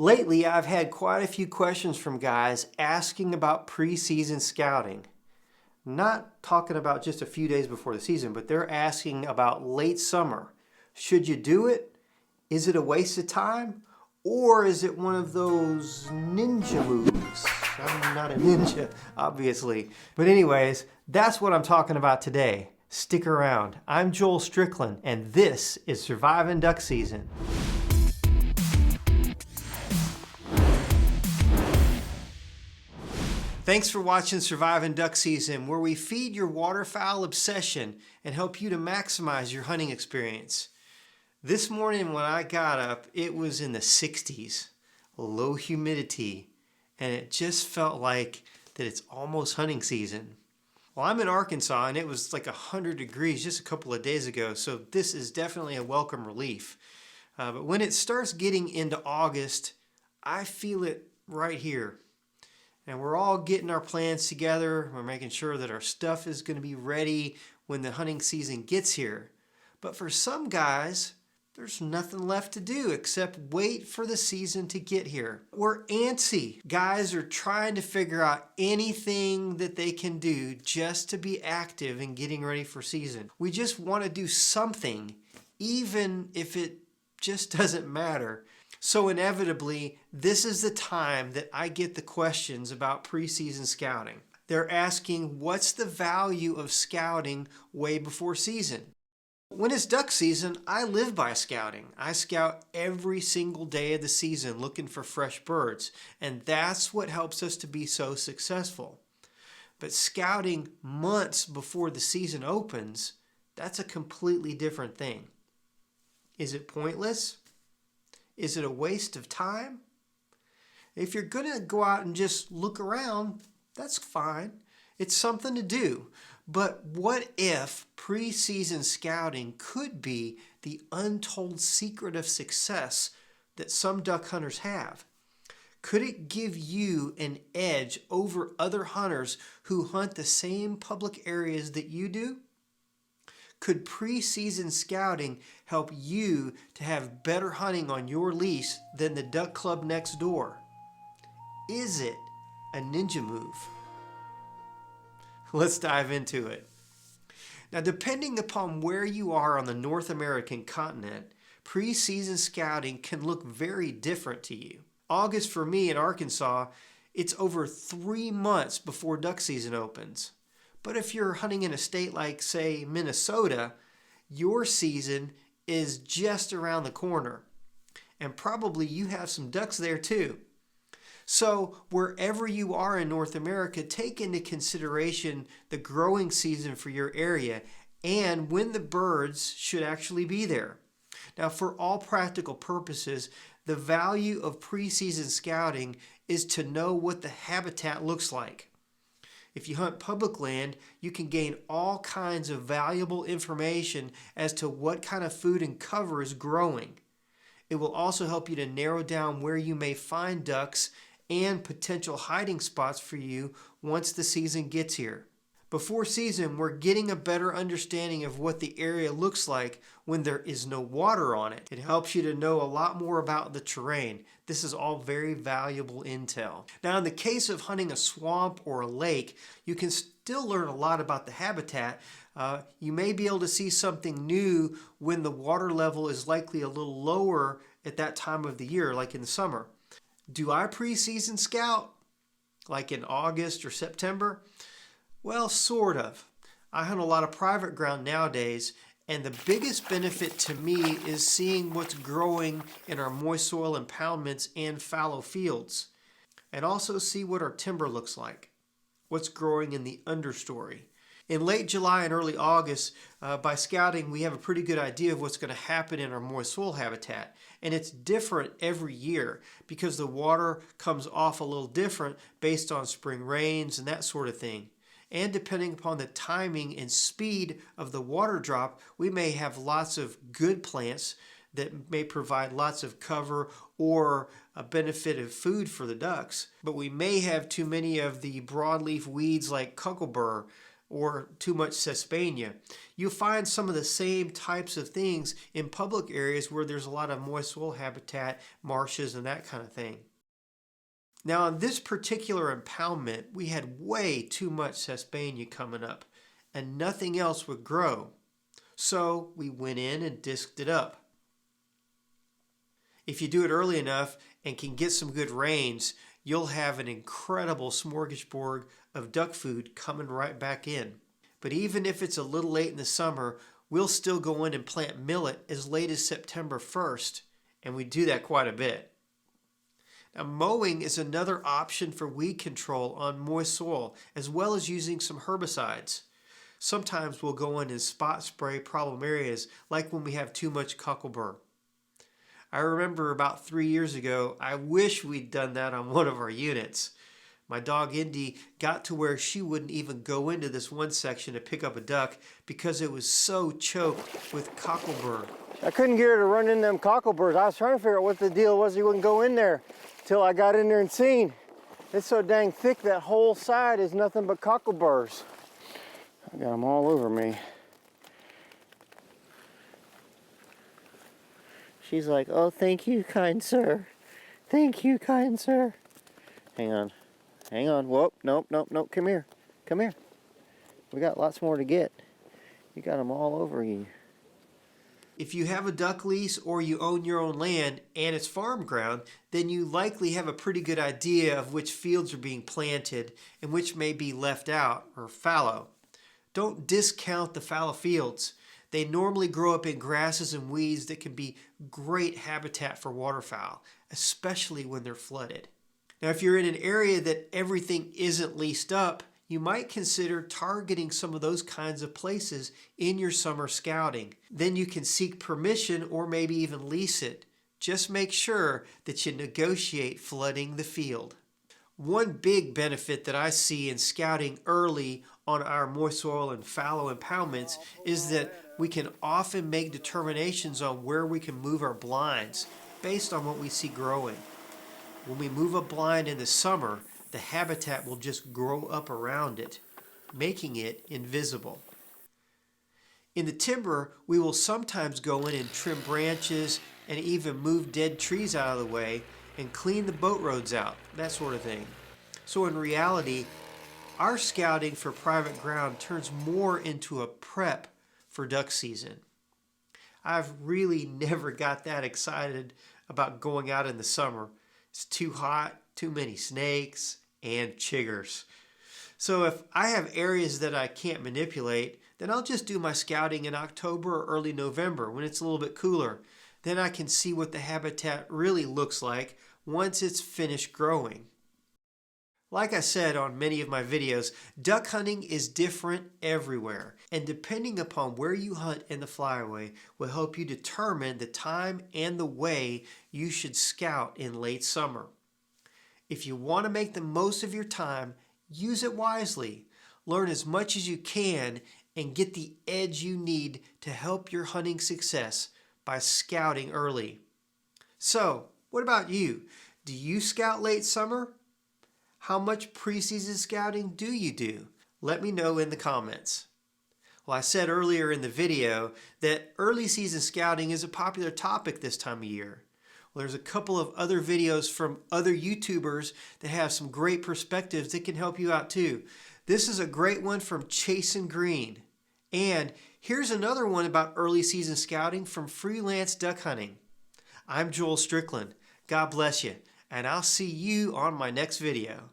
Lately, I've had quite a few questions from guys asking about preseason scouting. Not talking about just a few days before the season, but they're asking about late summer. Should you do it? Is it a waste of time? Or is it one of those ninja moves? I'm not a ninja, obviously. But anyways, that's what I'm talking about today. Stick around. I'm Joel Strickland, and this is Surviving Duck Season. Thanks for watching Surviving Duck Season, where we feed your waterfowl obsession and help you to maximize your hunting experience. This morning when I got up, it was in the 60s, low humidity, and it just felt like that it's almost hunting season. Well, I'm in Arkansas and it was like 100 degrees just a couple of days ago, so this is definitely a welcome relief. But when it starts getting into August, I feel it right here. And we're all getting our plans together. We're making sure that our stuff is going to be ready when the hunting season gets here. But for some guys, there's nothing left to do except wait for the season to get here. We're antsy. Guys are trying to figure out anything that they can do just to be active in getting ready for season. We just want to do something, even if it just doesn't matter. So inevitably, this is the time that I get the questions about preseason scouting. They're asking, what's the value of scouting way before season? When it's duck season, I live by scouting. I scout every single day of the season looking for fresh birds, and that's what helps us to be so successful. But scouting months before the season opens, that's a completely different thing. Is it pointless? Is it a waste of time? If you're going to go out and just look around, that's fine. It's something to do. But what if preseason scouting could be the untold secret of success that some duck hunters have? Could it give you an edge over other hunters who hunt the same public areas that you do? Could preseason scouting help you to have better hunting on your lease than the duck club next door? Is it a ninja move? Let's dive into it. Now, depending upon where you are on the North American continent, preseason scouting can look very different to you. August for me in Arkansas, it's over 3 months before duck season opens. But if you're hunting in a state like, say, Minnesota, your season is just around the corner. And probably you have some ducks there too. So wherever you are in North America, take into consideration the growing season for your area and when the birds should actually be there. Now, for all practical purposes, the value of preseason scouting is to know what the habitat looks like. If you hunt public land, you can gain all kinds of valuable information as to what kind of food and cover is growing. It will also help you to narrow down where you may find ducks and potential hiding spots for you once the season gets here. Before season, we're getting a better understanding of what the area looks like when there is no water on it. It helps you to know a lot more about the terrain. This is all very valuable intel. Now, in the case of hunting a swamp or a lake, you can still learn a lot about the habitat. You may be able to see something new when the water level is likely a little lower at that time of the year, like in the summer. Do I preseason scout, like in August or September? Well, sort of. I hunt a lot of private ground nowadays, and the biggest benefit to me is seeing what's growing in our moist soil impoundments and fallow fields, and also see what our timber looks like, what's growing in the understory. In late July and early August, by scouting, we have a pretty good idea of what's going to happen in our moist soil habitat. And it's different every year because the water comes off a little different based on spring rains and that sort of thing. And depending upon the timing and speed of the water drop, we may have lots of good plants that may provide lots of cover or a benefit of food for the ducks. But we may have too many of the broadleaf weeds like cuckleburr or too much Sesbania. You'll find some of the same types of things in public areas where there's a lot of moist soil habitat, marshes, and that kind of thing. Now on this particular impoundment, we had way too much Sesbania coming up, and nothing else would grow. So we went in and disked it up. If you do it early enough and can get some good rains, you'll have an incredible smorgasbord of duck food coming right back in. But even if it's a little late in the summer, we'll still go in and plant millet as late as September 1st, and we do that quite a bit. Now, mowing is another option for weed control on moist soil, as well as using some herbicides. Sometimes we'll go in and spot spray problem areas, like when we have too much cocklebur. I remember about 3 years ago, I wish we'd done that on one of our units. My dog Indy got to where she wouldn't even go into this one section to pick up a duck because it was so choked with cocklebur. I couldn't get her to run in them cockleburs. I was trying to figure out what the deal was. He wouldn't go in there till I got in there and seen. It's so dang thick that whole side is nothing but cockleburs. I got them all over me. She's like, oh, thank you, kind sir. Thank you, kind sir. Hang on. Hang on. Whoop. Nope, nope, nope. Come here. Come here. We got lots more to get. You got them all over you. If you have a duck lease or you own your own land and it's farm ground, then you likely have a pretty good idea of which fields are being planted and which may be left out or fallow. Don't discount the fallow fields. They normally grow up in grasses and weeds that can be great habitat for waterfowl, especially when they're flooded. Now, if you're in an area that everything isn't leased up, you might consider targeting some of those kinds of places in your summer scouting. Then you can seek permission or maybe even lease it. Just make sure that you negotiate flooding the field. One big benefit that I see in scouting early on our moist soil and fallow impoundments is that we can often make determinations on where we can move our blinds based on what we see growing. When we move a blind in the summer, the habitat will just grow up around it, making it invisible. In the timber, we will sometimes go in and trim branches and even move dead trees out of the way and clean the boat roads out, that sort of thing. So in reality, our scouting for private ground turns more into a prep for duck season. I've really never got that excited about going out in the summer. It's too hot, too many snakes, and chiggers. So if I have areas that I can't manipulate, then I'll just do my scouting in October or early November when it's a little bit cooler. Then I can see what the habitat really looks like once it's finished growing. Like I said on many of my videos, duck hunting is different everywhere, and depending upon where you hunt in the flyaway will help you determine the time and the way you should scout in late summer. If you want to make the most of your time, use it wisely. Learn as much as you can and get the edge you need to help your hunting success by scouting early. So, what about you? Do you scout late summer? How much preseason scouting do you do? Let me know in the comments. Well, I said earlier in the video that early season scouting is a popular topic this time of year. Well, there's a couple of other videos from other YouTubers that have some great perspectives that can help you out too. This is a great one from Chasin' Green. And here's another one about early season scouting from Freelance Duck Hunting. I'm Joel Strickland. God bless you, and I'll see you on my next video.